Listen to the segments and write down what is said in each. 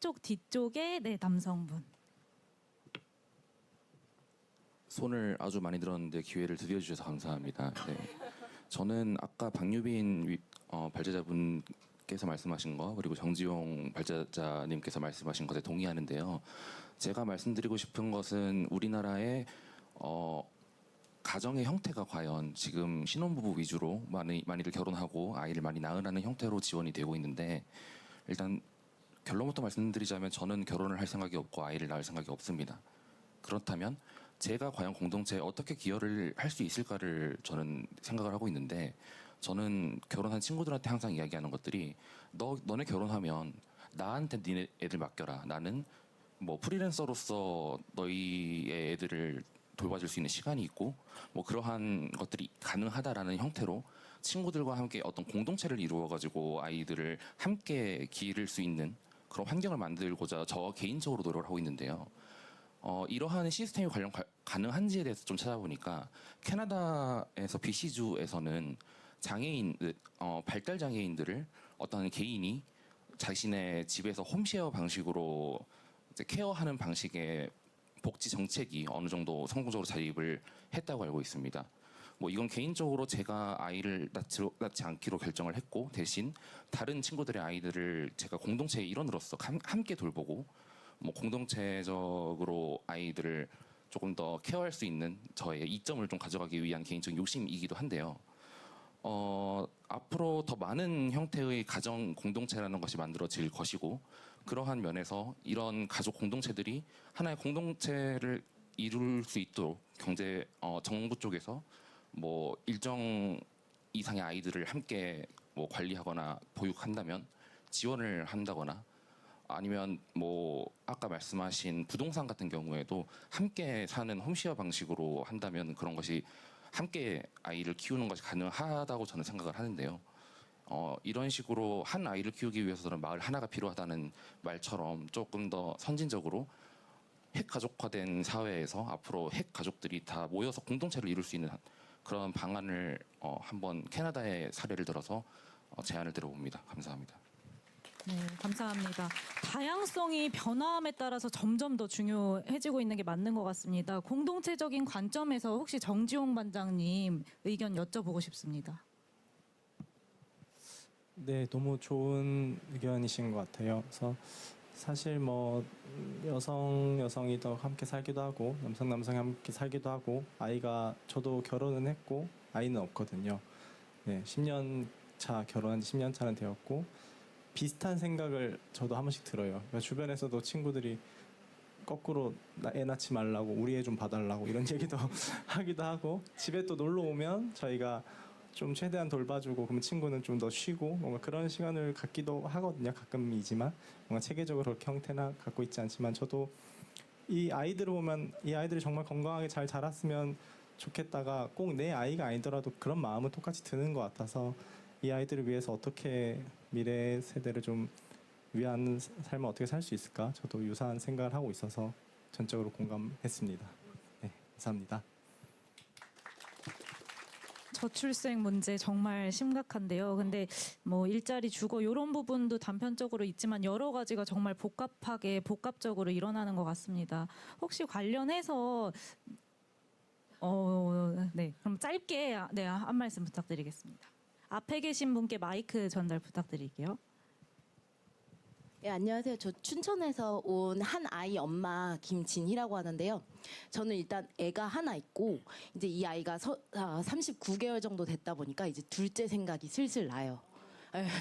쪽 뒤쪽에 네 남성분. 손을 아주 많이 들었는데 기회를 드려 주셔서 감사합니다. 네. 저는 아까 박유빈 발제자분께서 말씀하신 거 그리고 정지용 발제자님께서 말씀하신 것에 동의하는데요. 제가 말씀드리고 싶은 것은 우리나라의 가정의 형태가 과연 지금 신혼부부 위주로 많이들 결혼하고 아이를 많이 낳으라는 형태로 지원이 되고 있는데, 일단 결론부터 말씀드리자면 저는 결혼을 할 생각이 없고 아이를 낳을 생각이 없습니다. 그렇다면 제가 과연 공동체에 어떻게 기여를 할 수 있을까를 저는 생각을 하고 있는데, 저는 결혼한 친구들한테 항상 이야기하는 것들이 너네 결혼하면 나한테 니네 애들 맡겨라. 나는 뭐 프리랜서로서 너희의 애들을 돌봐줄 수 있는 시간이 있고 뭐 그러한 것들이 가능하다라는 형태로 친구들과 함께 어떤 공동체를 이루어가지고 아이들을 함께 기를 수 있는 그런 환경을 만들고자 저 개인적으로 노력을 하고 있는데요. 이러한 시스템이 가능한지에 대해서 좀 찾아보니까 캐나다에서 BC주에서는 발달 장애인들을 어떤 개인이 자신의 집에서 홈쉐어 방식으로 이제 케어하는 방식의 복지 정책이 어느 정도 성공적으로 자립을 했다고 알고 있습니다. 뭐 이건 개인적으로 제가 아이를 낳지 않기로 결정을 했고, 대신 다른 친구들의 아이들을 제가 공동체의 일원으로서 함께 돌보고 뭐 공동체적으로 아이들을 조금 더 케어할 수 있는 저의 이점을 좀 가져가기 위한 개인적인 욕심이기도 한데요. 앞으로 더 많은 형태의 가정 공동체라는 것이 만들어질 것이고, 그러한 면에서 이런 가족 공동체들이 하나의 공동체를 이룰 수 있도록 정부 쪽에서 뭐 일정 이상의 아이들을 함께 뭐 관리하거나 보육한다면 지원을 한다거나, 아니면 뭐 아까 말씀하신 부동산 같은 경우에도 함께 사는 홈쉐어 방식으로 한다면 그런 것이 함께 아이를 키우는 것이 가능하다고 저는 생각을 하는데요. 이런 식으로 한 아이를 키우기 위해서는 마을 하나가 필요하다는 말처럼 조금 더 선진적으로 핵가족화된 사회에서 앞으로 핵가족들이 다 모여서 공동체를 이룰 수 있는 그런 방안을 한번 캐나다의 사례를 들어서 제안을 드려봅니다. 감사합니다. 네, 감사합니다. 다양성이 변화함에 따라서 점점 더 중요해지고 있는 게 맞는 것 같습니다. 공동체적인 관점에서 혹시 정지용 반장님 의견 여쭤보고 싶습니다. 네, 너무 좋은 의견이신 것 같아요. 그래서 사실 뭐 여성이 더 함께 살기도 하고 남성이 함께 살기도 하고, 저도 결혼은 했고 아이는 없거든요. 네, 10년 차 결혼한 지 10년 차는 되었고, 비슷한 생각을 저도 한 번씩 들어요. 그러니까 주변에서도 친구들이 거꾸로 애 낳지 말라고, 우리 애 좀 봐달라고 이런 얘기도 하기도 하고, 집에 또 놀러 오면 저희가 좀 최대한 돌봐주고, 그러면 친구는 좀 더 쉬고 뭔가 그런 시간을 갖기도 하거든요. 가끔이지만 뭔가 체계적으로 그렇게 형태나 갖고 있지 않지만, 저도 이 아이들을 보면 이 아이들이 정말 건강하게 잘 자랐으면 좋겠다가 꼭 내 아이가 아니더라도 그런 마음은 똑같이 드는 것 같아서, 이 아이들을 위해서 어떻게 미래 세대를 좀 위한 삶을 어떻게 살 수 있을까, 저도 유사한 생각을 하고 있어서 전적으로 공감했습니다. 네, 감사합니다. 저출생 문제 정말 심각한데요. 근데 뭐 일자리 주거 이런 부분도 단편적으로 있지만 여러 가지가 정말 복합적으로 일어나는 것 같습니다. 혹시 관련해서 네, 그럼 짧게 한 말씀 부탁드리겠습니다. 앞에 계신 분께 마이크 전달 부탁드릴게요. 네, 안녕하세요. 저 춘천에서 온 한 아이 엄마 김진희라고 하는데요. 저는 일단 애가 하나 있고, 이제 이 아이가 39개월 정도 됐다 보니까 이제 둘째 생각이 슬슬 나요.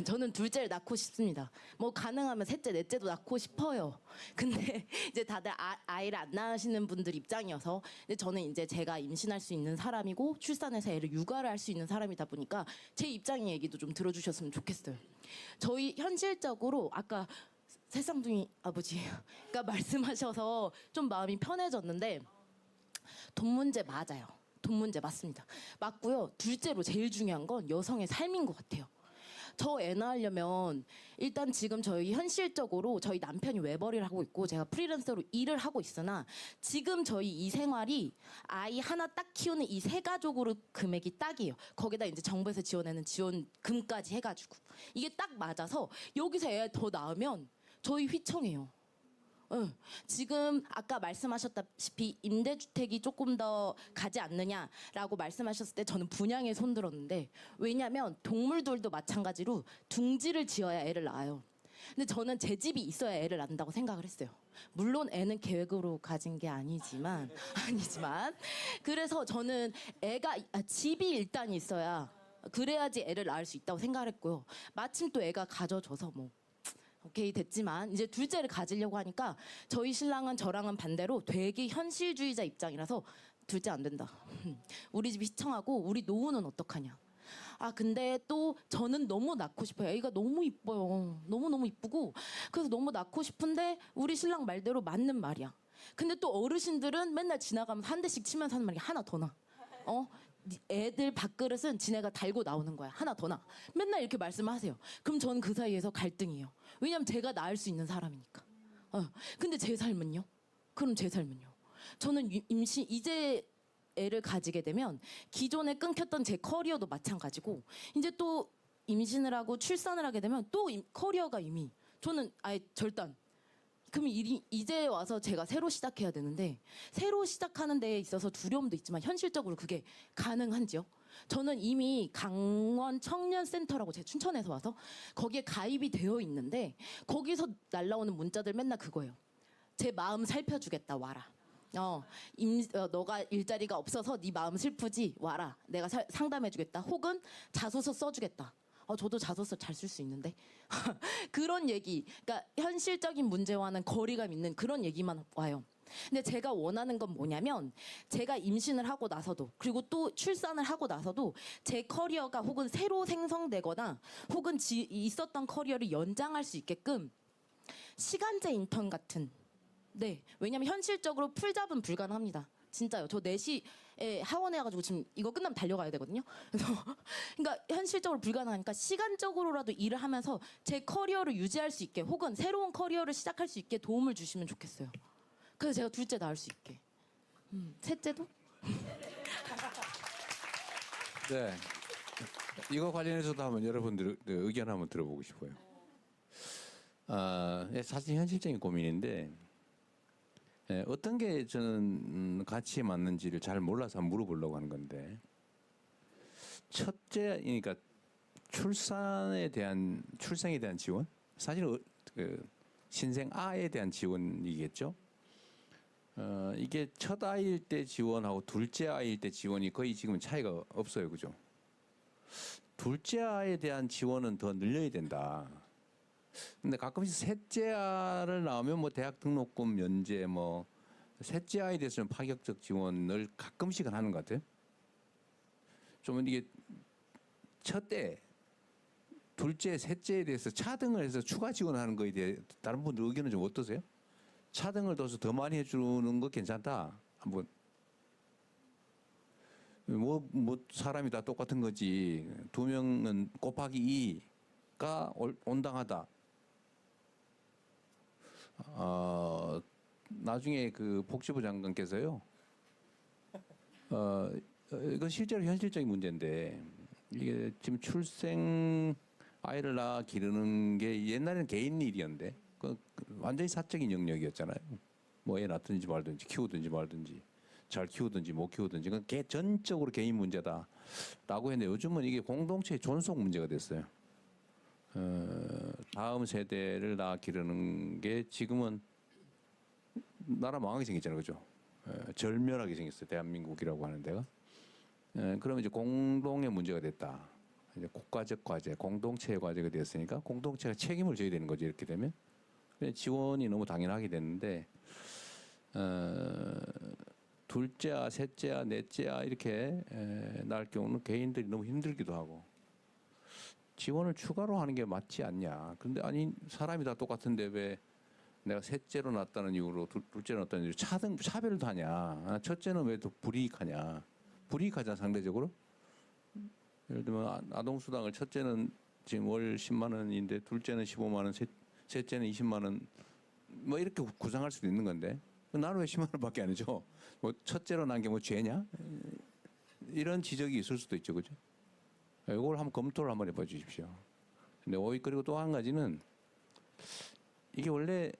저는 둘째를 낳고 싶습니다. 뭐 가능하면 셋째, 넷째도 낳고 싶어요. 근데 이제 다들 아이를 안 낳으시는 분들 입장이어서, 근데 저는 이제 제가 임신할 수 있는 사람이고 출산해서 애를 육아를 할 수 있는 사람이다 보니까 제 입장의 얘기도 좀 들어주셨으면 좋겠어요. 저희 현실적으로 아까 새쌍둥이 아버지가 말씀하셔서 좀 마음이 편해졌는데, 돈 문제 맞아요. 돈 문제 맞습니다. 맞고요. 둘째로 제일 중요한 건 여성의 삶인 것 같아요. 저 애 낳으려면 일단 지금 저희 현실적으로 저희 남편이 외벌이를 하고 있고 제가 프리랜서로 일을 하고 있으나, 지금 저희 이 생활이 아이 하나 딱 키우는 이 세 가족으로 금액이 딱이에요. 거기다 이제 정부에서 지원하는 지원금까지 해가지고 이게 딱 맞아서, 여기서 애 더 낳으면 저희 휘청해요. 응. 지금 아까 말씀하셨다시피 임대주택이 조금 더 가지 않느냐라고 말씀하셨을 때 저는 분양에 손들었는데, 왜냐하면 동물들도 마찬가지로 둥지를 지어야 애를 낳아요. 근데 저는 제 집이 있어야 애를 낳는다고 생각을 했어요. 물론 애는 계획으로 가진 게 아니지만 그래서 저는 집이 일단 있어야, 그래야지 애를 낳을 수 있다고 생각을 했고요. 마침 또 애가 가져져서 뭐 오케이 됐지만, 이제 둘째를 가지려고 하니까 저희 신랑은 저랑은 반대로 되게 현실주의자 입장이라서 둘째 안 된다. 우리 집 시청하고 우리 노후는 어떡하냐. 아 근데 또 저는 너무 낳고 싶어요. 애가 너무 이뻐요. 너무너무 이쁘고 그래서 너무 낳고 싶은데 우리 신랑 말대로 맞는 말이야. 근데 또 어르신들은 맨날 지나가면서 한 대씩 치면서 하는 말이 하나 더 나. 애들 밥그릇은 지네가 달고 나오는 거야. 하나 더 나. 맨날 이렇게 말씀하세요. 그럼 저는 그 사이에서 갈등이에요. 왜냐면 제가 낳을 수 있는 사람이니까. 근데 제 삶은요? 그럼 제 삶은요? 저는 이제 애를 가지게 되면 기존에 끊겼던 제 커리어도 마찬가지고, 이제 또 임신을 하고 출산을 하게 되면 또 커리어가 이미, 저는 아예 절단. 그럼 이제 와서 제가 새로 시작해야 되는데, 새로 시작하는 데에 있어서 두려움도 있지만 현실적으로 그게 가능한지요? 저는 이미 강원 청년센터라고, 제 춘천에서 와서 거기에 가입이 되어 있는데, 거기서 날라오는 문자들 맨날 그거예요. 제 마음 살펴주겠다, 와라. 너가 일자리가 없어서 네 마음 슬프지, 와라. 내가 상담해주겠다. 혹은 자소서 써주겠다. 저도 자소서 잘 쓸 수 있는데. 그런 얘기. 그러니까 현실적인 문제와는 거리감 있는 그런 얘기만 와요. 근데 제가 원하는 건 뭐냐면, 제가 임신을 하고 나서도, 그리고 또 출산을 하고 나서도 제 커리어가 혹은 새로 생성되거나 혹은 있었던 커리어를 연장할 수 있게끔 시간제 인턴 같은, 네, 왜냐면 현실적으로 풀잡은 불가능합니다. 진짜요. 저 4시에 하원해 가지고 지금 이거 끝나면 달려가야 되거든요. 그래서 그러니까 현실적으로 불가능하니까 시간적으로라도 일을 하면서 제 커리어를 유지할 수 있게, 혹은 새로운 커리어를 시작할 수 있게 도움을 주시면 좋겠어요. 그래서 제가 둘째 낳을 수 있게. 셋째도? 네. 이거 관련해서도 한번 여러분들 의견 한번 들어보고 싶어요. 사실 현실적인 고민인데, 어떤 게 저는 가치에 맞는지를 잘 몰라서 한번 물어보려고 하는 건데, 첫째, 그러니까 출생에 대한 지원, 사실 신생 아에 대한 지원이겠죠. 이게 첫 아이일 때 지원하고 둘째 아이일 때 지원이 거의 지금은 차이가 없어요, 그죠? 둘째 아이에 대한 지원은 더 늘려야 된다. 근데 가끔씩 셋째 아를 낳으면 뭐 대학 등록금 면제, 뭐 셋째 아이에 대해서는 파격적 지원을 가끔씩은 하는 것 같아요. 좀 이게 첫째, 둘째, 셋째에 대해서 차등을 해서 추가 지원하는 거에 대해 다른 분들 의견은 좀 어떠세요? 차등을 둬서 더 많이 해주는 거 괜찮다. 한번 뭐 사람이 다 똑같은 거지. 2명은 곱하기 2가 온당하다. 나중에 그 복지부 장관께서요. 이건 실제로 현실적인 문제인데, 이게 지금 아이를 낳아 기르는 게 옛날에는 개인 일이었는데, 완전히 사적인 영역이었잖아요. 뭐 애 낳든지 말든지 키우든지 말든지 잘 키우든지 못 키우든지 그건 전적으로 개인 문제다라고 했는데, 요즘은 이게 공동체의 존속 문제가 됐어요. 다음 세대를 낳아 기르는 게 지금은 나라 망하게 생겼잖아요, 그죠? 절멸하게 생겼어요, 대한민국이라고 하는 데가. 그러면 이제 공동의 문제가 됐다. 이제 국가적 과제, 공동체의 과제가 됐으니까 공동체가 책임을 져야 되는 거죠, 이렇게 되면. 지원이 너무 당연하게 됐는데, 둘째야, 셋째야, 넷째야 이렇게 낳을 경우는 개인들이 너무 힘들기도 하고, 지원을 추가로 하는 게 맞지 않냐. 근데 아니, 사람이 다 똑같은데 왜 내가 셋째로 낳았다는 이유로 둘째로 낳았다는 이유로 차별도 하냐. 첫째는 왜 더 불이익하냐. 불이익하잖아, 상대적으로. 예를 들면 아동수당을 첫째는 지금 월 10만 원인데 둘째는 15만 원, 셋째는 20만 원, 뭐 이렇게 구상할 수도 있는 건데, 나는 왜 10만 원밖에 안 해줘? 뭐 첫째로 낳은 게 뭐 죄냐? 이런 지적이 있을 수도 있죠, 그죠? 이걸 한번 검토를 한번 해봐 주십시오. 근데 그리고 또 한 가지는, 이게 원래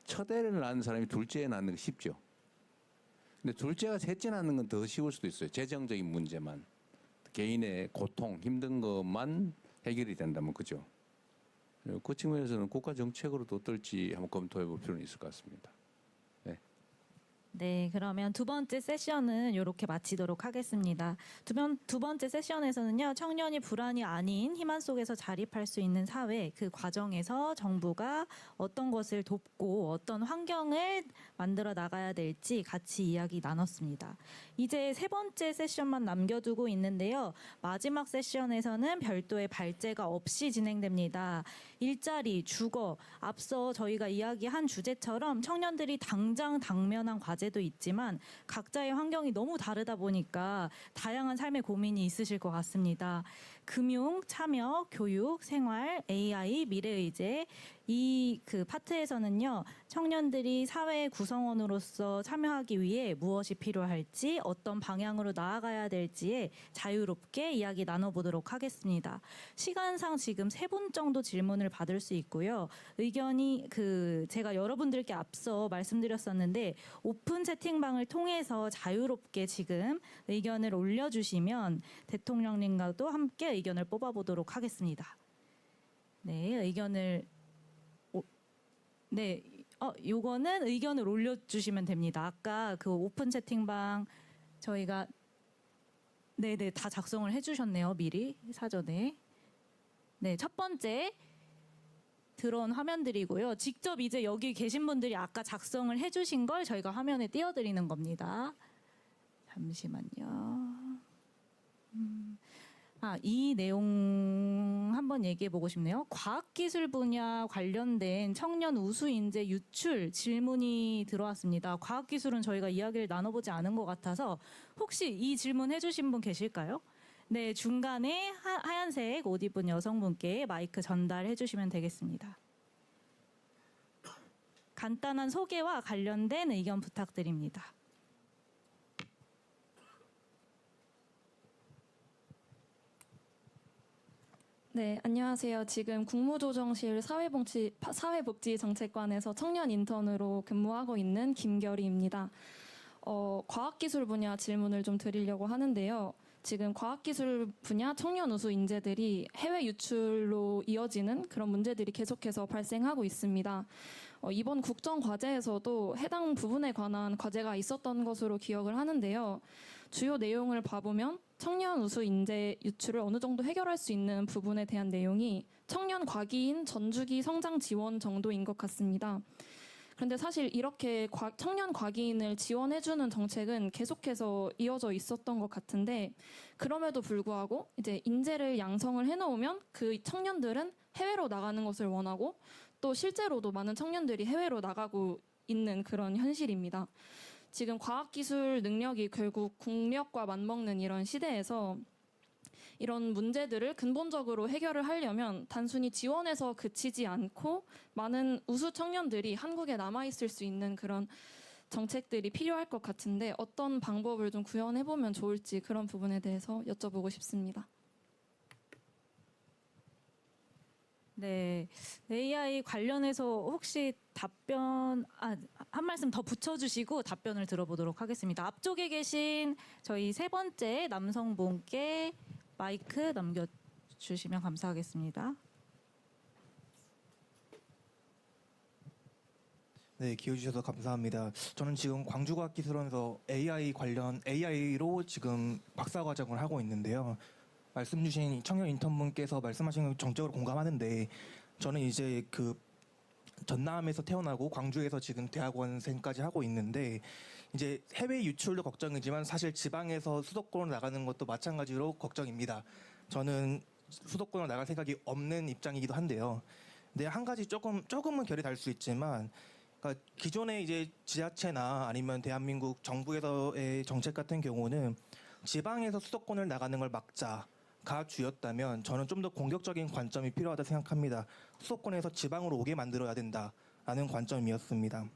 첫 애를 낳는 사람이 둘째 애 낳는 게 쉽죠. 근데 둘째가 셋째 낳는 건 더 쉬울 수도 있어요. 재정적인 문제만, 개인의 고통, 힘든 것만 해결이 된다면 그죠. 그 측면에서는 국가 정책으로도 어떨지 한번 검토해 볼 필요는 있을 것 같습니다. 네, 그러면 두 번째 세션은 이렇게 마치도록 하겠습니다. 두 번째 세션에서는요, 청년이 불안이 아닌 희망 속에서 자립할 수 있는 사회, 그 과정에서 정부가 어떤 것을 돕고 어떤 환경을 만들어 나가야 될지 같이 이야기 나눴습니다. 이제 세 번째 세션만 남겨두고 있는데요. 마지막 세션에서는 별도의 발제가 없이 진행됩니다. 일자리, 주거, 앞서 저희가 이야기한 주제처럼 청년들이 당면한 과제도 있지만 각자의 환경이 너무 다르다 보니까 다양한 삶의 고민이 있으실 것 같습니다. 금융, 참여, 교육, 생활, AI, 미래의제 이 파트에서는요, 청년들이 사회의 구성원으로서 참여하기 위해 무엇이 필요할지, 어떤 방향으로 나아가야 될지에 자유롭게 이야기 나눠보도록 하겠습니다. 시간상 지금 3분 정도 질문을 받을 수 있고요. 의견이 제가 여러분들께 앞서 말씀드렸었는데 오픈 채팅방을 통해서 자유롭게 지금 의견을 올려주시면 대통령님과도 함께 의견을 뽑아보도록 하겠습니다. 네, 요거는 의견을 올려주시면 됩니다. 아까 그 오픈 채팅방 저희가 다 작성을 해주셨네요. 미리 사전에. 네, 첫 번째 들어온 화면들이고요. 직접 이제 여기 계신 분들이 아까 작성을 해주신 걸 저희가 화면에 띄워드리는 겁니다. 잠시만요. 이 내용 한번 얘기해 보고 싶네요. 과학기술 분야 관련된 청년 우수 인재 유출 질문이 들어왔습니다. 과학기술은 저희가 이야기를 나눠보지 않은 것 같아서 혹시 이 질문 해주신 분 계실까요? 네, 중간에 하얀색 옷 입은 여성분께 마이크 전달해 주시면 되겠습니다. 간단한 소개와 관련된 의견 부탁드립니다. 네, 안녕하세요. 지금 국무조정실 사회복지정책관에서 청년 인턴으로 근무하고 있는 김결희입니다. 과학기술 분야 질문을 좀 드리려고 하는데요. 지금 과학기술 분야 청년 우수 인재들이 해외 유출로 이어지는 그런 문제들이 계속해서 발생하고 있습니다. 이번 국정과제에서도 해당 부분에 관한 과제가 있었던 것으로 기억을 하는데요. 주요 내용을 봐보면 청년 우수 인재 유출을 어느 정도 해결할 수 있는 부분에 대한 내용이 청년 과기인 전주기 성장 지원 정도인 것 같습니다. 그런데 사실 이렇게 청년 과기인을 지원해주는 정책은 계속해서 이어져 있었던 것 같은데 그럼에도 불구하고 이제 인재를 양성을 해놓으면 그 청년들은 해외로 나가는 것을 원하고 또 실제로도 많은 청년들이 해외로 나가고 있는 그런 현실입니다. 지금 과학기술 능력이 결국 국력과 맞먹는 이런 시대에서 이런 문제들을 근본적으로 해결을 하려면 단순히 지원해서 그치지 않고 많은 우수 청년들이 한국에 남아있을 수 있는 그런 정책들이 필요할 것 같은데 어떤 방법을 좀 구현해보면 좋을지 그런 부분에 대해서 여쭤보고 싶습니다. 네, AI 관련해서 혹시 답변 한 말씀 더 붙여주시고 답변을 들어보도록 하겠습니다. 앞쪽에 계신 저희 세 번째 남성분께 마이크 넘겨주시면 감사하겠습니다. 네, 기회주셔서 감사합니다. 저는 지금 광주과학기술원에서 AI로 지금 박사과정을 하고 있는데요. 말씀 주신 청년 인턴분께서 말씀하신 건 정적으로 공감하는데 저는 이제 전남에서 태어나고 광주에서 지금 대학원생까지 하고 있는데 이제 해외 유출도 걱정이지만 사실 지방에서 수도권으로 나가는 것도 마찬가지로 걱정입니다. 저는 수도권으로 나갈 생각이 없는 입장이기도 한데요. 근데 한 가지 조금은 결이 달 수 있지만 그러니까 기존의 이제 지자체나 아니면 대한민국 정부에서의 정책 같은 경우는 지방에서 수도권을 나가는 걸 막자 가 주였다면 저는 좀 더 공격적인 관점이 필요하다 생각합니다. 수도권에서 지방으로 오게 만들어야 된다라는 관점이었습니다.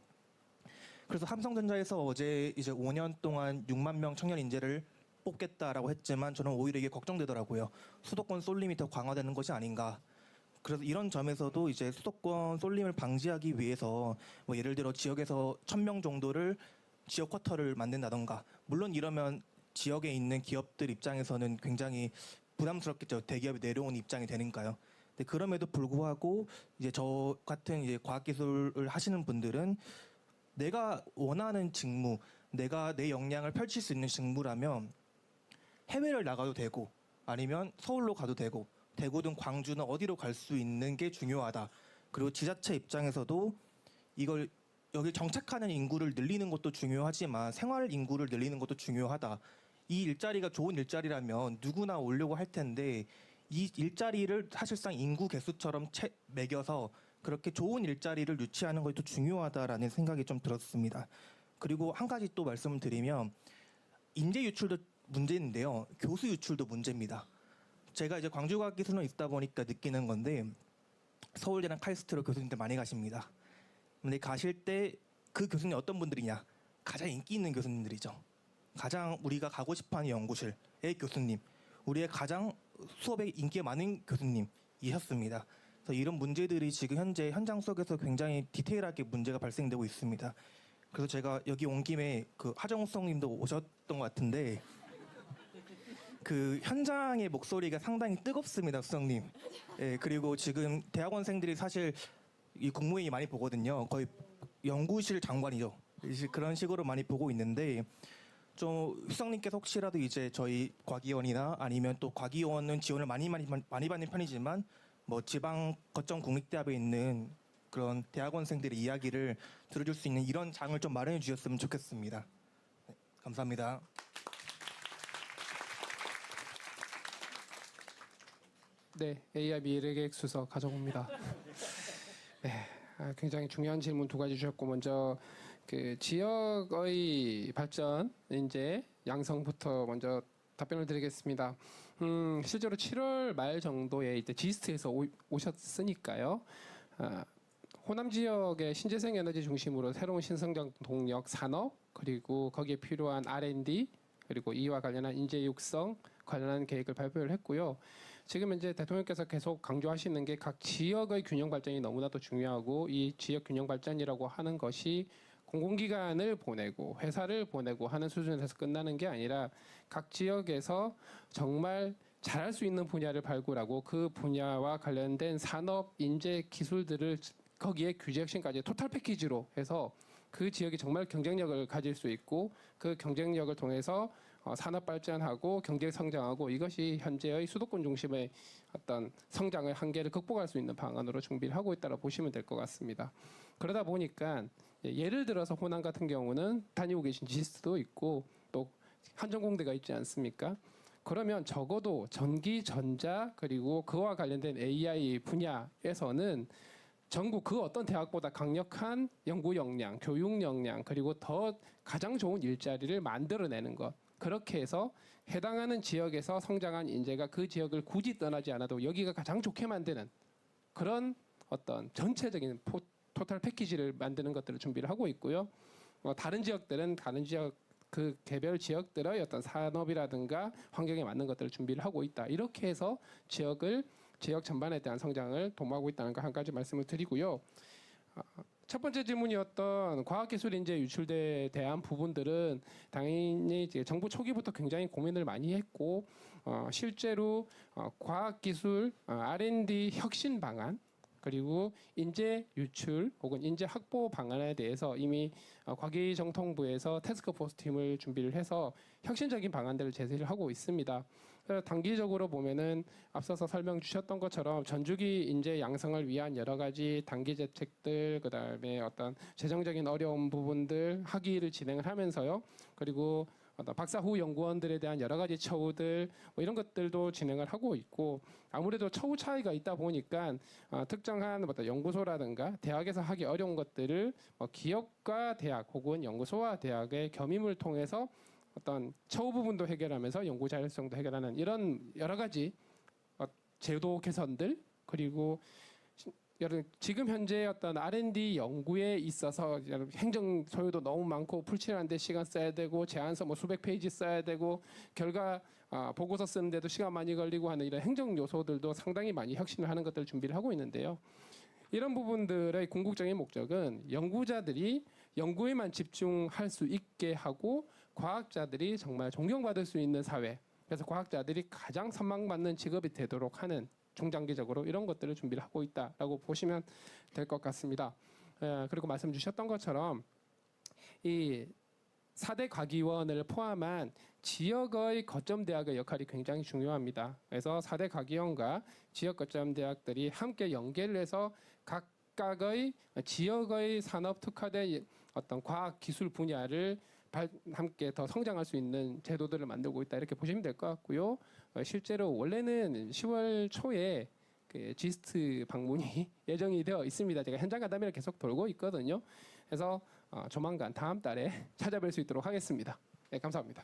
그래서 삼성전자에서 어제 이제 5년 동안 6만 명 청년 인재를 뽑겠다라고 했지만 저는 오히려 이게 걱정되더라고요. 수도권 쏠림이 더 강화되는 것이 아닌가. 그래서 이런 점에서도 이제 수도권 쏠림을 방지하기 위해서 뭐 예를 들어 지역에서 1,000명 정도를 지역 쿼터를 만든다던가, 물론 이러면 지역에 있는 기업들 입장에서는 굉장히 부담스럽겠죠. 대기업이 내려오는 입장이 되니까요. 근데 그럼에도 불구하고 이제 저 같은 이제 과학기술을 하시는 분들은 내가 원하는 직무, 내가 내 역량을 펼칠 수 있는 직무라면 해외를 나가도 되고 아니면 서울로 가도 되고 대구든 광주는 어디로 갈 수 있는 게 중요하다. 그리고 지자체 입장에서도 이걸 여기 정착하는 인구를 늘리는 것도 중요하지만 생활 인구를 늘리는 것도 중요하다. 이 일자리가 좋은 일자리라면 누구나 오려고 할 텐데 이 일자리를 사실상 인구 개수처럼 매겨서 그렇게 좋은 일자리를 유치하는 것도 중요하다라는 생각이 좀 들었습니다. 그리고 한 가지 또 말씀을 드리면 인재 유출도 문제인데요. 교수 유출도 문제입니다. 제가 이제 광주과학기술로 있다 보니까 느끼는 건데 서울대랑 카이스트로 교수님들 많이 가십니다. 근데 가실 때 그 교수님 어떤 분들이냐? 가장 인기 있는 교수님들이죠. 가장 우리가 가고 싶어하는 연구실의 교수님, 우리의 가장 수업에 인기가 많은 교수님이셨습니다. 그래서 이런 문제들이 지금 현재 현장 속에서 굉장히 디테일하게 문제가 발생되고 있습니다. 그래서 제가 여기 온 김에 그 하정우 수석님도 오셨던 것 같은데 그 현장의 목소리가 상당히 뜨겁습니다, 수석님. 예, 그리고 지금 대학원생들이 사실 이 국무회의 많이 보거든요. 거의 연구실 장관이죠. 그런 식으로 많이 보고 있는데 좀 수석님께서 혹시라도 이제 저희 과기원이나 아니면 또 과기원은 지원을 많이 받는 편이지만 뭐 지방 거점 국립대학에 있는 그런 대학원생들의 이야기를 들어줄 수 있는 이런 장을 좀 마련해 주셨으면 좋겠습니다. 네, 감사합니다. 네, AI 미래계획 수석 가정우입니다. 네, 굉장히 중요한 질문 두 가지 주셨고 먼저 그 지역의 발전 이제 양성부터 먼저 답변을 드리겠습니다. 실제로 7월 말 정도에 이때 지스트에서 오셨으니까요. 호남 지역의 신재생 에너지 중심으로 새로운 신성장 동력 산업 그리고 거기에 필요한 R&D 그리고 이와 관련한 인재 육성 관련한 계획을 발표를 했고요. 지금 이제 대통령께서 계속 강조하시는 게 각 지역의 균형 발전이 너무나도 중요하고 이 지역 균형 발전이라고 하는 것이 공공기관을 보내고 회사를 보내고 하는 수준에서 끝나는 게 아니라 각 지역에서 정말 잘할 수 있는 분야를 발굴하고 그 분야와 관련된 산업, 인재, 기술들을 거기에 규제 혁신까지 토탈 패키지로 해서 그 지역이 정말 경쟁력을 가질 수 있고 그 경쟁력을 통해서 산업 발전하고 경제 성장하고 이것이 현재의 수도권 중심의 어떤 성장의 한계를 극복할 수 있는 방안으로 준비를 하고 있다고 보시면 될 것 같습니다. 그러다 보니까 예를 들어서 호남 같은 경우는 다니고 계신 지스도 있고 또 한전공대가 있지 않습니까? 그러면 적어도 전기, 전자 그리고 그와 관련된 AI 분야에서는 전국 그 어떤 대학보다 강력한 연구 역량, 교육 역량 그리고 더 가장 좋은 일자리를 만들어내는 것. 그렇게 해서 해당하는 지역에서 성장한 인재가 그 지역을 굳이 떠나지 않아도 여기가 가장 좋게 만드는 그런 어떤 전체적인 토탈 패키지를 만드는 것들을 준비를 하고 있고요. 다른 지역들은 다른 지역 그 개별 지역들의 어떤 산업이라든가 환경에 맞는 것들을 준비를 하고 있다. 이렇게 해서 지역 전반에 대한 성장을 도모하고 있다는 거 한 가지 말씀을 드리고요. 첫 번째 질문이었던 과학기술 인재 유출에 대한 부분들은 당연히 이제 정부 초기부터 굉장히 고민을 많이 했고 실제로 과학기술 R&D 혁신 방안 그리고 인재 유출 혹은 인재 확보 방안에 대해서 이미 과기정통부에서 태스크포스 팀을 준비를 해서 혁신적인 방안들을 제시를 하고 있습니다. 단기적으로 보면은 앞서서 설명 주셨던 것처럼 전주기 인재 양성을 위한 여러 가지 단기 대책들 그다음에 어떤 재정적인 어려운 부분들 학위를 진행을 하면서요. 그리고 어떤 박사 후 연구원들에 대한 여러 가지 처우들 뭐 이런 것들도 진행을 하고 있고 아무래도 처우 차이가 있다 보니까 특정한 어떤 연구소라든가 대학에서 하기 어려운 것들을 기업과 대학 혹은 연구소와 대학의 겸임을 통해서 어떤 처우 부분도 해결하면서 연구 자율성도 해결하는 이런 여러 가지 제도 개선들 그리고 지금 현재 어떤 R&D 연구에 있어서 행정 소요도 너무 많고 풀칠하는데 시간 써야 되고 제안서 뭐 수백 페이지 써야 되고 결과 보고서 쓰는데도 시간 많이 걸리고 하는 이런 행정 요소들도 상당히 많이 혁신을 하는 것들을 준비를 하고 있는데요. 이런 부분들의 궁극적인 목적은 연구자들이 연구에만 집중할 수 있게 하고 과학자들이 정말 존경받을 수 있는 사회, 그래서 과학자들이 가장 선망받는 직업이 되도록 하는 중장기적으로 이런 것들을 준비를 하고 있다라고 보시면 될 것 같습니다. 그리고 말씀 주셨던 것처럼 이 4대 과기원을 포함한 지역의 거점 대학의 역할이 굉장히 중요합니다. 그래서 4대 과기원과 지역 거점 대학들이 함께 연계를 해서 각각의 지역의 산업 특화된 어떤 과학 기술 분야를 함께 더 성장할 수 있는 제도들을 만들고 있다 이렇게 보시면 될 것 같고요. 실제로 원래는 10월 초에 그 지스트 방문이 예정이 되어 있습니다. 제가 현장 간담회를 계속 돌고 있거든요. 그래서 조만간 다음 달에 찾아뵐 수 있도록 하겠습니다. 네, 감사합니다.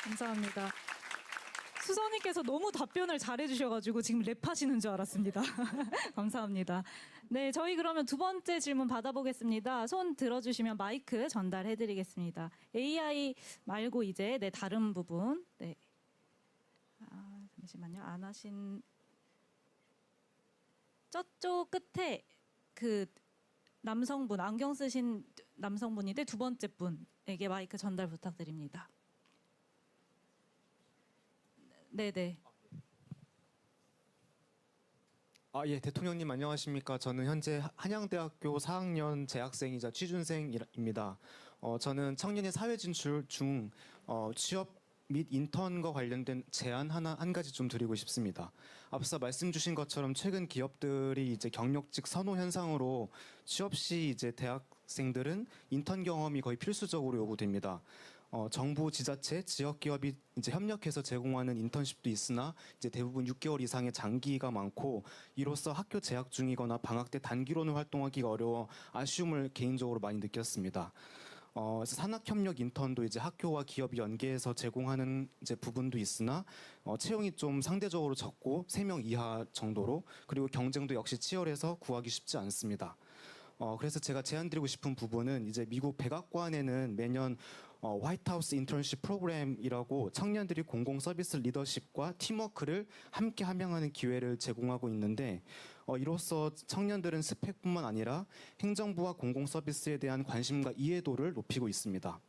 감사합니다. 수선님께서 너무 답변을 잘해주셔가지고 지금 랩하시는 줄 알았습니다. 감사합니다. 네, 저희 그러면 두 번째 질문 받아보겠습니다. 손 들어주시면 마이크 전달해드리겠습니다. AI 말고 이제 다른 부분. 네. 잠시만요. 안 하신 저쪽 끝에 그 남성분 안경 쓰신 남성분인데 두 번째 분에게 마이크 전달 부탁드립니다. 네네. 예, 대통령님 안녕하십니까? 저는 현재 한양대학교 4학년 재학생이자 취준생입니다. 저는 청년의 사회 진출 중 취업 및 인턴과 관련된 제안 한 가지 좀 드리고 싶습니다. 앞서 말씀 주신 것처럼 최근 기업들이 이제 경력직 선호 현상으로 취업 시 이제 대학생들은 인턴 경험이 거의 필수적으로 요구됩니다. 정부, 지자체, 지역 기업이 이제 협력해서 제공하는 인턴십도 있으나 이제 대부분 6개월 이상의 장기가 많고 이로써 학교 재학 중이거나 방학 때 단기로는 활동하기가 어려워 아쉬움을 개인적으로 많이 느꼈습니다. 산학협력 인턴도 이제 학교와 기업이 연계해서 제공하는 이제 부분도 있으나 채용이 좀 상대적으로 적고 3명 이하 정도로 그리고 경쟁도 역시 치열해서 구하기 쉽지 않습니다. 그래서 제가 제안드리고 싶은 부분은 이제 미국 백악관에는 매년 화이트하우스 인턴십 프로그램이라고 청년들이 공공 서비스 리더십과 팀워크를 함께 함양하는 기회를 제공하고 있는데 이로써 청년들은 스펙뿐만 아니라 행정부와 공공 서비스에 대한 관심과 이해도를 높이고 있습니다.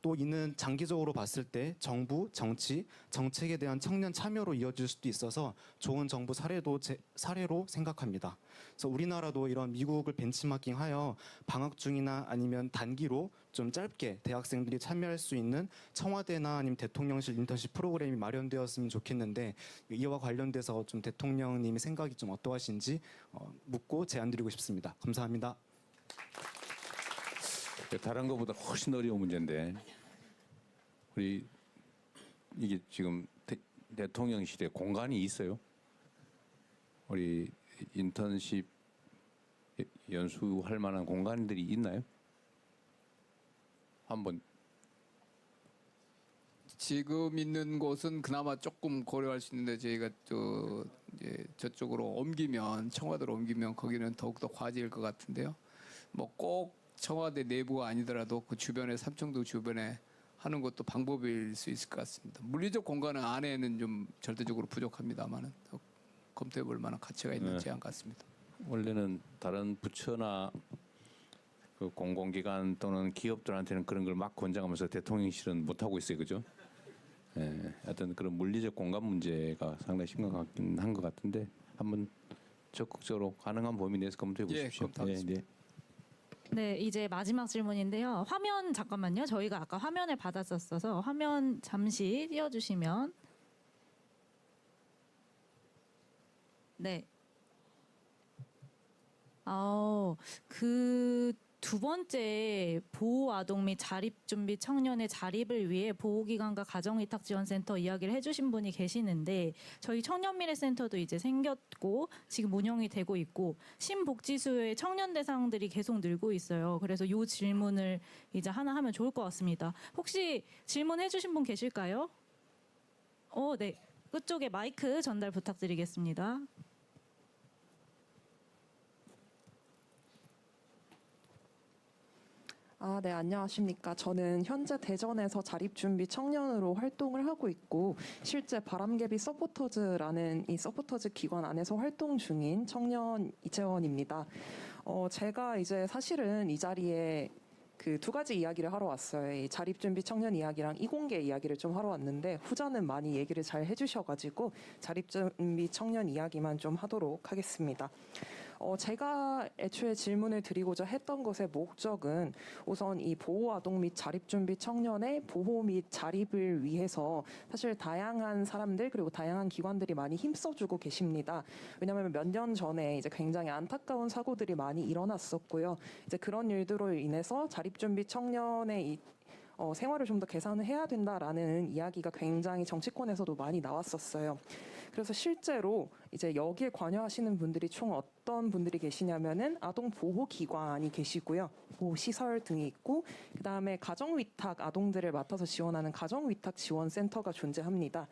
또 이는 장기적으로 봤을 때 정부, 정치, 정책에 대한 청년 참여로 이어질 수도 있어서 좋은 정부 사례로 생각합니다. 그래서 우리나라도 이런 미국을 벤치마킹하여 방학 중이나 아니면 단기로 좀 짧게 대학생들이 참여할 수 있는 청와대나 아니면 대통령실 인턴십 프로그램이 마련되었으면 좋겠는데 이와 관련돼서 좀 대통령님의 생각이 좀 어떠하신지 묻고 제안드리고 싶습니다. 감사합니다. 다른 것보다 훨씬 어려운 문제인데 우리 이게 지금 대통령실에 공간이 있어요? 우리 인턴십 연수할 만한 공간들이 있나요? 한번 지금 있는 곳은 그나마 조금 고려할 수 있는데 저희가 이제 저쪽으로 옮기면 청와대로 옮기면 거기는 더욱더 과제일 것 같은데요. 뭐 꼭 청와대 내부가 아니더라도 그 주변에 삼청동 주변에 하는 것도 방법일 수 있을 것 같습니다. 물리적 공간은 안에는 좀 절대적으로 부족합니다만은 검토해볼 만한 가치가 있는 제안 같습니다. 원래는 다른 부처나 그 공공기관 또는 기업들한테는 그런 걸 막 권장하면서 대통령실은 못 하고 있어요, 그죠? 예, 어떤 그런 물리적 공간 문제가 상당히 심각하긴 한 것 같은데 한번 적극적으로 가능한 범위 내에서 검토해 보십시오. 검토하겠습니다. 네, 이제 마지막 질문인데요. 화면 잠깐만요. 저희가 아까 화면을 받았었어서 화면 잠시 띄워주시면. 네. 그 두 번째 보호아동 및 자립준비 청년의 자립을 위해 보호기관과 가정위탁지원센터 이야기를 해주신 분이 계시는데 저희 청년미래센터도 이제 생겼고 지금 운영이 되고 있고 신복지수의 청년 대상들이 계속 늘고 있어요. 그래서 이 질문을 이제 하나 하면 좋을 것 같습니다. 혹시 질문해주신 분 계실까요? 네. 그쪽에 마이크 전달 부탁드리겠습니다. 네, 안녕하십니까. 저는 현재 대전에서 자립준비 청년으로 활동을 하고 있고 실제 바람개비 서포터즈라는 이 서포터즈 기관 안에서 활동 중인 청년 이채원입니다. 제가 이제 사실은 이 자리에 그 두 가지 이야기를 하러 왔어요. 이 자립준비 청년 이야기랑 이공계 이야기를 좀 하러 왔는데 후자는 많이 얘기를 잘 해주셔가지고 자립준비 청년 이야기만 좀 하도록 하겠습니다. 제가 애초에 질문을 드리고자 했던 것의 목적은 우선 이 보호아동 및 자립준비 청년의 보호 및 자립을 위해서 사실 다양한 사람들 그리고 다양한 기관들이 많이 힘써주고 계십니다. 왜냐하면 몇 년 전에 이제 굉장히 안타까운 사고들이 많이 일어났었고요. 이제 그런 일들로 인해서 자립준비 청년의 이 생활을 좀 더 개선을 해야 된다라는 이야기가 굉장히 정치권에서도 많이 나왔었어요. 그래서 실제로 이제 여기에 관여하시는 분들이 총 어떤 분들이 계시냐면은 아동 보호 기관이 계시고요, 보호 시설 등이 있고, 그 다음에 가정 위탁 아동들을 맡아서 지원하는 가정 위탁 지원 센터가 존재합니다.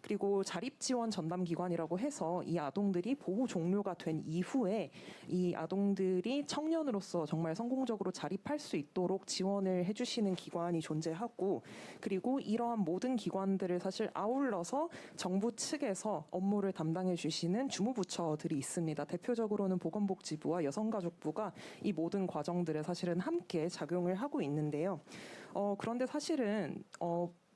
그리고 자립 지원 전담 기관이라고 해서 이 아동들이 보호 종료가 된 이후에 이 아동들이 청년으로서 정말 성공적으로 자립할 수 있도록 지원을 해주시는 기관이 존재하고, 그리고 이러한 모든 기관들을 사실 아울러서 정부 측에서 업무를 담당해 주시는 주무부처들이 있습니다. 대표적으로는 보건복지부와 여성가족부가 이 모든 과정들에 사실은 함께 작용을 하고 있는데요. 그런데 사실은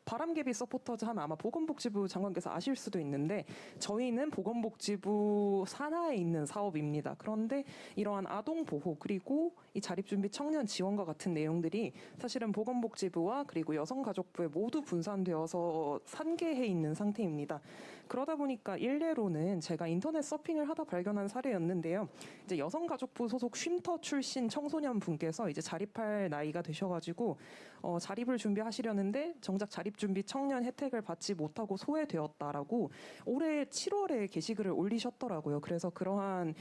바람개비 서포터즈 하면 아마 보건복지부 장관께서 아실 수도 있는데 저희는 보건복지부 산하에 있는 사업입니다. 그런데 이러한 아동 보호 그리고 이 자립준비 청년 지원과 같은 내용들이 사실은 보건복지부와 그리고 여성가족부에 모두 분산되어서 산계해 있는 상태입니다. 그러다 보니까 일례로는 제가 인터넷 서핑을 하다 발견한 사례였는데요. 이제 여성가족부 소속 쉼터 출신 청소년 분께서 이제 자립할 나이가 되셔가지고 자립을 준비하시려는데 정작 자립준비 청년 혜택을 받지 못하고 소외되었다라고 올해 7월에 게시글을 올리셨더라고요. 그래서 그러한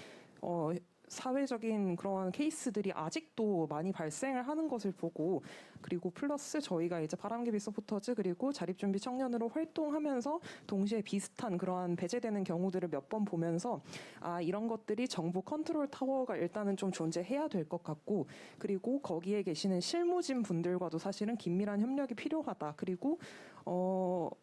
사회적인 그러한 케이스들이 아직도 많이 발생을 하는 것을 보고, 그리고 플러스 저희가 이제 바람개비 서포터즈 그리고 자립준비 청년으로 활동하면서 동시에 비슷한 그러한 배제되는 경우들을 몇 번 보면서 이런 것들이 정부 컨트롤 타워가 일단은 좀 존재해야 될 것 같고, 그리고 거기에 계시는 실무진 분들과도 사실은 긴밀한 협력이 필요하다. 그리고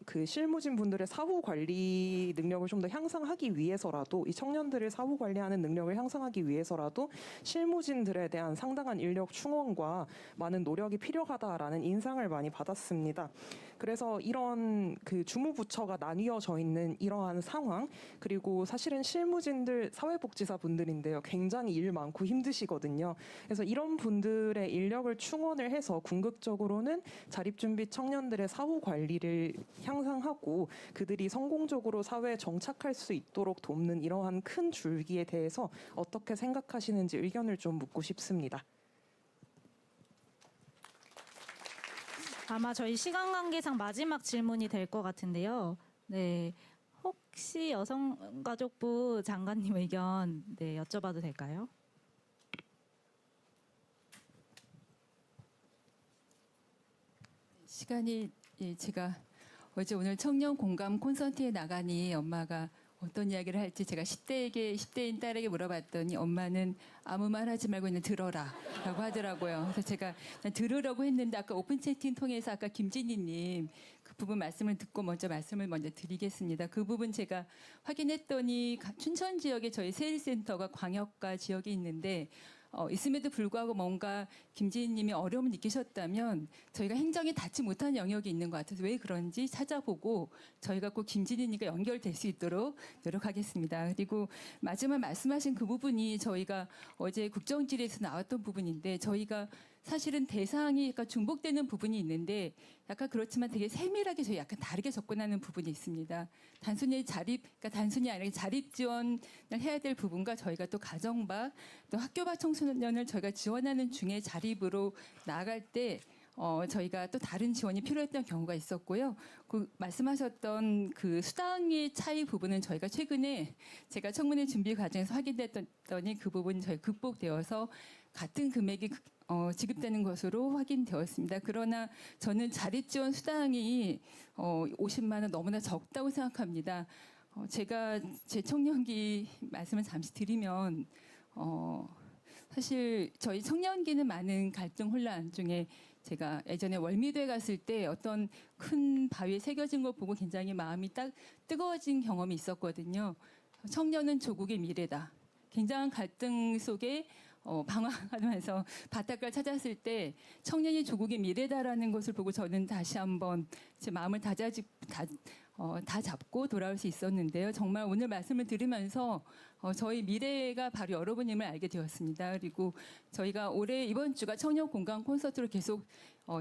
그 실무진 분들의 사후 관리 능력을 좀 더 향상하기 위해서라도, 이 청년들을 사후 관리하는 능력을 향상하기 위해서라도 실무진들에 대한 상당한 인력 충원과 많은 노력이 필요하다라는 인상을 많이 받았습니다. 그래서 이런 그 주무부처가 나뉘어져 있는 이러한 상황, 그리고 사실은 실무진들 사회복지사 분들인데요, 굉장히 일 많고 힘드시거든요. 그래서 이런 분들의 인력을 충원을 해서 궁극적으로는 자립준비 청년들의 사후 관리를 향상하고 그들이 성공적으로 사회에 정착할 수 있도록 돕는 이러한 큰 줄기에 대해서 어떻게 생각하시는지 의견을 좀 묻고 싶습니다. 아마 저희 시간 관계상 마지막 질문이 될 것 같은데요. 네, 혹시 여성가족부 장관님 의견 여쭤봐도 될까요? 시간이 제가 어제 오늘 청년 공감 콘서트에 나가니 엄마가 어떤 이야기를 할지 제가 10대인 딸에게 물어봤더니 엄마는 아무 말 하지 말고 그냥 들어라 라고 하더라고요. 그래서 제가 들으라고 했는데 아까 오픈 채팅 통해서 아까 김진희님 그 부분 말씀을 듣고 말씀을 먼저 드리겠습니다. 그 부분 제가 확인했더니 춘천 지역에 저희 세일센터가 광역가 지역에 있는데 있음에도 불구하고 뭔가 김지희님이 어려움을 느끼셨다면 저희가 행정이 닿지 못한 영역이 있는 것 같아서 왜 그런지 찾아보고 저희가 꼭 김지희님과 연결될 수 있도록 노력하겠습니다. 그리고 마지막 말씀하신 그 부분이 저희가 어제 국정질에서 나왔던 부분인데 저희가 사실은 대상이 약간 중복되는 부분이 있는데 약간 그렇지만 되게 세밀하게 저희 약간 다르게 접근하는 부분이 있습니다. 단순히 단순히 아니라 자립 지원을 해야 될 부분과 저희가 또 가정바 또 학교 밖 청소년을 저희가 지원하는 중에 자립으로 나아갈 때 저희가 또 다른 지원이 필요했던 경우가 있었고요. 그 말씀하셨던 그 수당의 차이 부분은 저희가 최근에 제가 청문회 준비 과정에서 확인됐더니 그 부분이 저희 극복되어서 같은 금액이 지급되는 것으로 확인되었습니다. 그러나 저는 자립지원 수당이 50만 원 너무나 적다고 생각합니다. 제가 제 청년기 말씀을 잠시 드리면 사실 저희 청년기는 많은 갈등 혼란 중에 제가 예전에 월미도에 갔을 때 어떤 큰 바위에 새겨진 걸 보고 굉장히 마음이 딱 뜨거워진 경험이 있었거든요. 청년은 조국의 미래다. 굉장한 갈등 속에 방황하면서 바닷가를 찾았을 때 청년이 조국의 미래다라는 것을 보고 저는 다시 한번 제 마음을 다 잡고 돌아올 수 있었는데요. 정말 오늘 말씀을 들으면서 저희 미래가 바로 여러분임을 알게 되었습니다. 그리고 저희가 올해 이번 주가 청년 공감 콘서트로 계속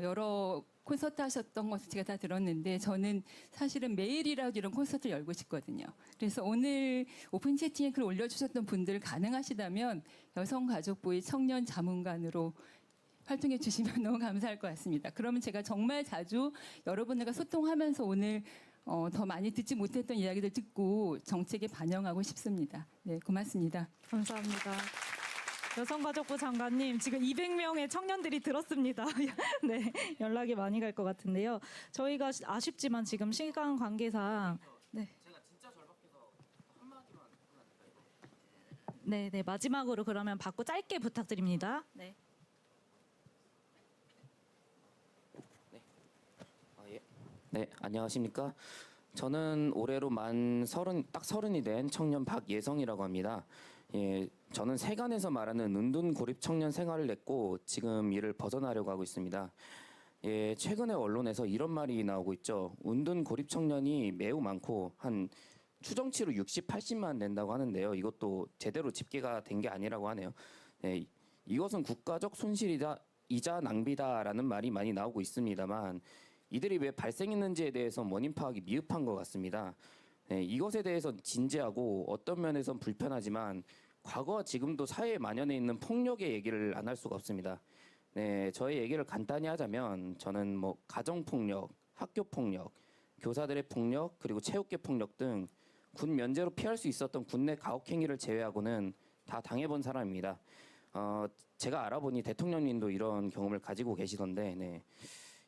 여러 콘서트 하셨던 것을 제가 다 들었는데 저는 사실은 매일이라도 이런 콘서트를 열고 싶거든요. 그래서 오늘 오픈 채팅에 글 올려주셨던 분들 가능하시다면 여성가족부의 청년 자문관으로 활동해 주시면 너무 감사할 것 같습니다. 그러면 제가 정말 자주 여러분들과 소통하면서 오늘 더 많이 듣지 못했던 이야기들 듣고 정책에 반영하고 싶습니다. 네, 고맙습니다. 감사합니다. 여성가족부 장관님, 지금 200명의 청년들이 들었습니다. 네, 연락이 많이 갈 것 같은데요. 저희가 아쉽지만 지금 시간 관계상 네, 마지막으로 그러면 받고 짧게 부탁드립니다. 네. 네, 안녕하십니까. 저는 올해로 딱 30이 된 청년 박예성이라고 합니다. 예, 저는 세간에서 말하는 은둔 고립 청년 생활을 했고 지금 이를 벗어나려고 하고 있습니다. 예, 최근에 언론에서 이런 말이 나오고 있죠. 은둔 고립 청년이 매우 많고 한 추정치로 60, 80만 된다고 하는데요. 이것도 제대로 집계가 된 게 아니라고 하네요. 예, 이것은 국가적 손실이자 낭비다라는 말이 많이 나오고 있습니다만 이들이 왜 발생했는지에 대해서 원인 파악이 미흡한 것 같습니다. 네, 이것에 대해서 진지하고 어떤 면에선 불편하지만 과거와 지금도 사회에 만연해 있는 폭력의 얘기를 안 할 수가 없습니다. 네, 저의 얘기를 간단히 하자면 저는 뭐 가정폭력, 학교폭력, 교사들의 폭력, 그리고 체육계 폭력 등 군 면제로 피할 수 있었던 군내 가혹행위를 제외하고는 다 당해본 사람입니다. 제가 알아보니 대통령님도 이런 경험을 가지고 계시던데 네.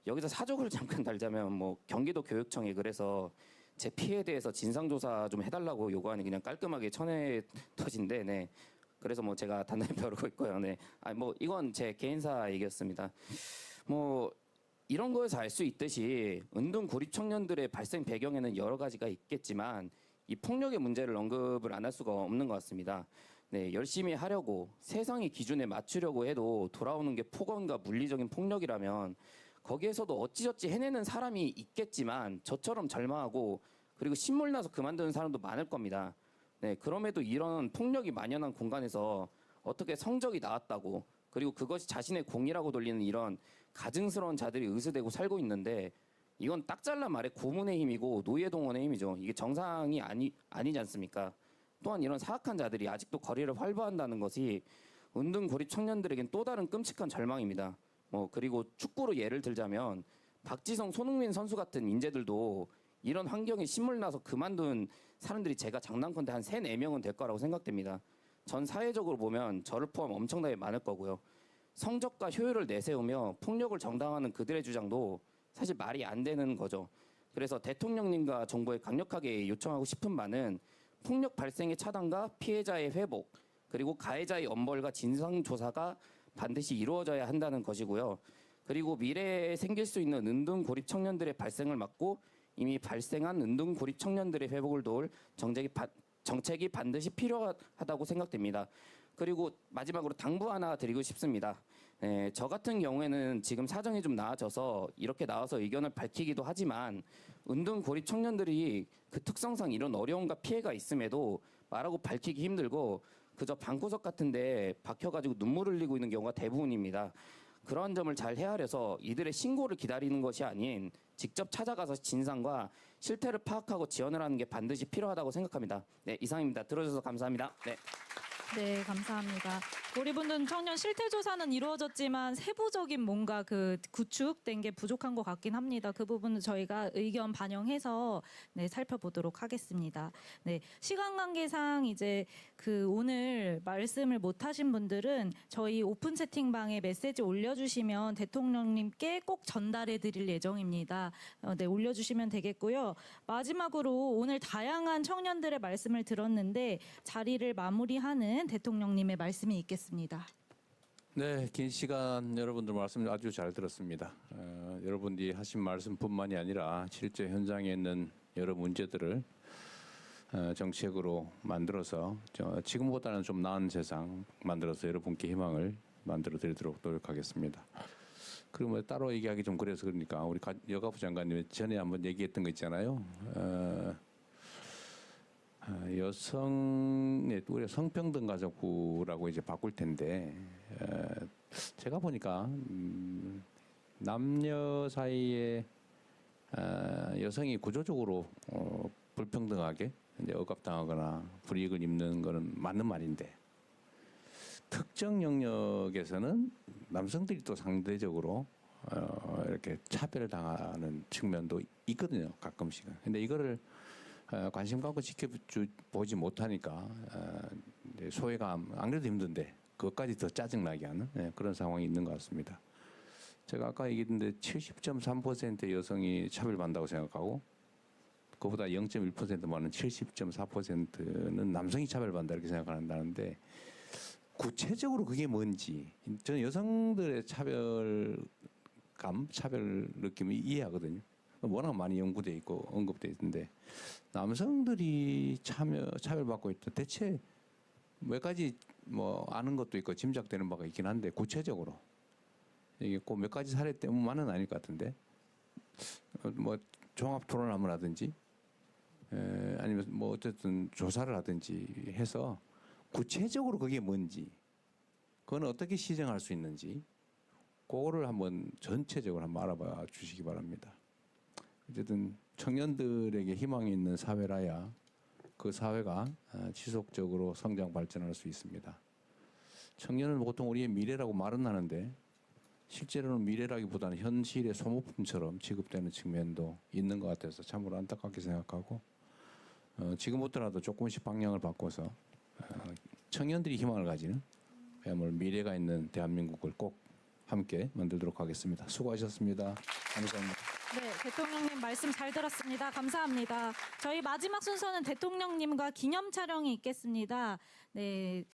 여기서 사족을 잠깐 달자면 뭐 경기도 교육청에 그래서 제 피해에 대해서 진상조사 좀 해달라고 요구하니 그냥 깔끔하게 천에 터진데 네. 그래서 뭐 제가 단단히 벼르고 있고요. 네. 뭐 이건 제 개인사 얘기였습니다. 뭐 이런 거에서 알 수 있듯이 은둔 고립 청년들의 발생 배경에는 여러 가지가 있겠지만 이 폭력의 문제를 언급을 안 할 수가 없는 것 같습니다. 네, 열심히 하려고 세상의 기준에 맞추려고 해도 돌아오는 게 폭언과 물리적인 폭력이라면 거기에서도 어찌저찌 해내는 사람이 있겠지만 저처럼 절망하고 그리고 신물 나서 그만두는 사람도 많을 겁니다. 네, 그럼에도 이런 폭력이 만연한 공간에서 어떻게 성적이 나왔다고 그리고 그것이 자신의 공이라고 돌리는 이런 가증스러운 자들이 의수되고 살고 있는데 이건 딱 잘라 말해 고문의 힘이고 노예동원의 힘이죠. 이게 정상이 아니지 않습니까? 또한 이런 사악한 자들이 아직도 거리를 활보한다는 것이 은둔 고립 청년들에겐 또 다른 끔찍한 절망입니다. 그리고 축구로 예를 들자면 박지성, 손흥민 선수 같은 인재들도 이런 환경에 신물 나서 그만둔 사람들이 제가 장난컨대 한 3, 4명은 될 거라고 생각됩니다. 전 사회적으로 보면 저를 포함 엄청나게 많을 거고요. 성적과 효율을 내세우며 폭력을 정당화하는 그들의 주장도 사실 말이 안 되는 거죠. 그래서 대통령님과 정부에 강력하게 요청하고 싶은 바는 폭력 발생의 차단과 피해자의 회복, 그리고 가해자의 엄벌과 진상조사가 반드시 이루어져야 한다는 것이고요. 그리고 미래에 생길 수 있는 은둔 고립 청년들의 발생을 막고 이미 발생한 은둔 고립 청년들의 회복을 도울 정책이 반드시 필요하다고 생각됩니다. 그리고 마지막으로 당부 하나 드리고 싶습니다. 네, 저 같은 경우에는 지금 사정이 좀 나아져서 이렇게 나와서 의견을 밝히기도 하지만 은둔 고립 청년들이 그 특성상 이런 어려움과 피해가 있음에도 말하고 밝히기 힘들고 그저 방구석 같은데 박혀가지고 눈물 흘리고 있는 경우가 대부분입니다. 그런 점을 잘 헤아려서 이들의 신고를 기다리는 것이 아닌 직접 찾아가서 진상과 실태를 파악하고 지원을 하는 게 반드시 필요하다고 생각합니다. 네, 이상입니다. 들어주셔서 감사합니다. 네. 네, 감사합니다. 우리 분들 청년 실태 조사는 이루어졌지만 세부적인 뭔가 그 구축된 게 부족한 것 같긴 합니다. 그 부분은 저희가 의견 반영해서 네, 살펴보도록 하겠습니다. 네, 시간 관계상 이제 그 오늘 말씀을 못 하신 분들은 저희 오픈 채팅방에 메시지 올려주시면 대통령님께 꼭 전달해 드릴 예정입니다. 네, 올려주시면 되겠고요. 마지막으로 오늘 다양한 청년들의 말씀을 들었는데 자리를 마무리하는 대통령님의 말씀이 있겠습니다. 네, 긴 시간 여러분들 말씀 아주 잘 들었습니다. 여러분들이 하신 말씀뿐만이 아니라 실제 현장에 있는 여러 문제들을 정책으로 만들어서 지금보다는 좀 나은 세상 만들어서 여러분께 희망을 만들어 드리도록 노력하겠습니다. 그리고 뭐 따로 얘기하기 좀 그래서 그러니까 우리 여가부 장관님이 전에 한번 얘기했던 거 있잖아요. 여성의 우리 성평등 가족부라고 이제 바꿀 텐데 제가 보니까 남녀 사이에 여성이 구조적으로 불평등하게 이제 억압당하거나 불이익을 입는 거는 맞는 말인데 특정 영역에서는 남성들이 또 상대적으로 이렇게 차별당하는 측면도 있거든요, 가끔씩은. 근데 이거를 관심 갖고 지켜보지 못하니까 소외감 안 그래도 힘든데 그것까지 더 짜증나게 하는 그런 상황이 있는 것 같습니다. 제가 아까 얘기했는데 70.3%의 여성이 차별받는다고 생각하고 그보다 0.1% 많은 70.4%는 남성이 차별받는다 이렇게 생각한다는데 구체적으로 그게 뭔지 저는 여성들의 차별 느낌을 이해하거든요. 워낙 많이 연구돼 있고 언급돼 있는데 남성들이 차별받고 있다. 대체 몇 가지 뭐 아는 것도 있고 짐작되는 바가 있긴 한데 구체적으로 이게 꼭 몇 가지 사례 때문만은 아닐 것 같은데 뭐 종합 토론을 한번 하든지 아니면 뭐 어쨌든 조사를 하든지 해서 구체적으로 그게 뭔지 그건 어떻게 시정할 수 있는지 그거를 한번 전체적으로 한번 알아봐 주시기 바랍니다. 어쨌든 청년들에게 희망이 있는 사회라야 그 사회가 지속적으로 성장 발전할 수 있습니다. 청년은 보통 우리의 미래라고 말은 하는데 실제로는 미래라기보다는 현실의 소모품처럼 취급되는 측면도 있는 것 같아서 참으로 안타깝게 생각하고 지금부터라도 조금씩 방향을 바꿔서 청년들이 희망을 가지는 그야말로 미래가 있는 대한민국을 꼭 함께 만들도록 하겠습니다. 수고하셨습니다. 감사합니다. 네, 대통령님 말씀 잘 들었습니다. 감사합니다. 저희 마지막 순서는 대통령님과 기념 촬영이 있겠습니다. 네.